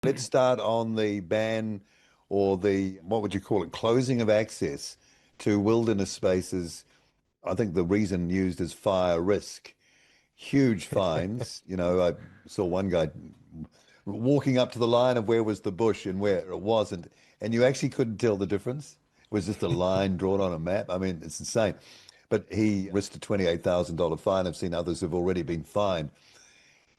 Let's start on the ban or the, what would you call it, closing of access to wilderness spaces. I think the reason used is fire risk. Huge fines. I saw one guy walking up to the line of where was the bush and where it wasn't, and you actually couldn't tell the difference. It was just a line drawn on a map. I mean, it's insane. But he risked a $28,000 fine. I've seen others who've already been fined.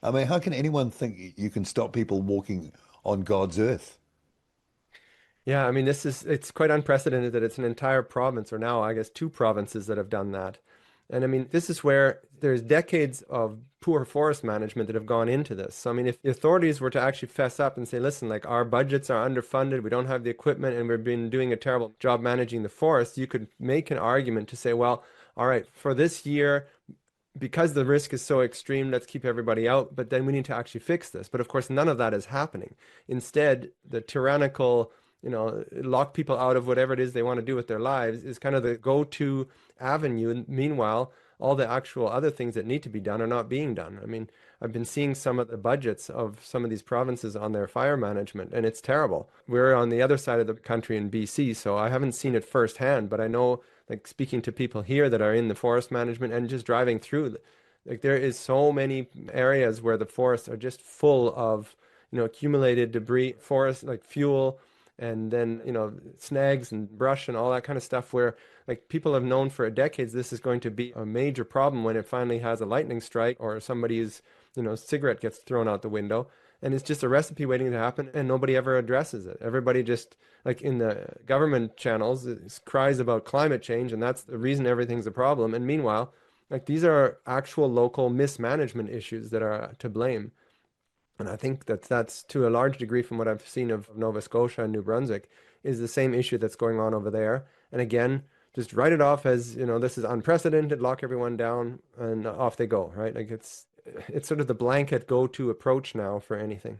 I mean, how can anyone think you can stop people walking on God's earth? Yeah, I mean, it's quite unprecedented that it's an entire province, or now I guess two provinces that have done that. And I mean, this is where there's decades of poor forest management that have gone into this. So, I mean, if the authorities were to actually fess up and say, listen, like our budgets are underfunded, we don't have the equipment, and we've been doing a terrible job managing the forest, you could make an argument to say, well, all right, for this year, because the risk is so extreme, let's keep everybody out, but then we need to actually fix this. But of course, none of that is happening. Instead, the tyrannical, lock people out of whatever it is they want to do with their lives is kind of the go-to avenue. And meanwhile, all the actual other things that need to be done are not being done. I mean, I've been seeing some of the budgets of some of these provinces on their fire management, and it's terrible. We're on the other side of the country in BC, so I haven't seen it firsthand, but I know, like speaking to people here that are in the forest management and just driving through, like there is so many areas where the forests are just full of, accumulated debris, forest like fuel, and then, snags and brush and all that kind of stuff where like people have known for decades this is going to be a major problem when it finally has a lightning strike or somebody's, cigarette gets thrown out the window. And it's just a recipe waiting to happen, and nobody ever addresses it. Everybody just, like in the government channels, cries about climate change, and that's the reason everything's a problem. And meanwhile, like these are actual local mismanagement issues that are to blame. And I think that's to a large degree from what I've seen of Nova Scotia and New Brunswick is the same issue that's going on over there. And again, just write it off as, this is unprecedented, lock everyone down, and off they go, right? Like it's sort of the blanket go-to approach now for anything.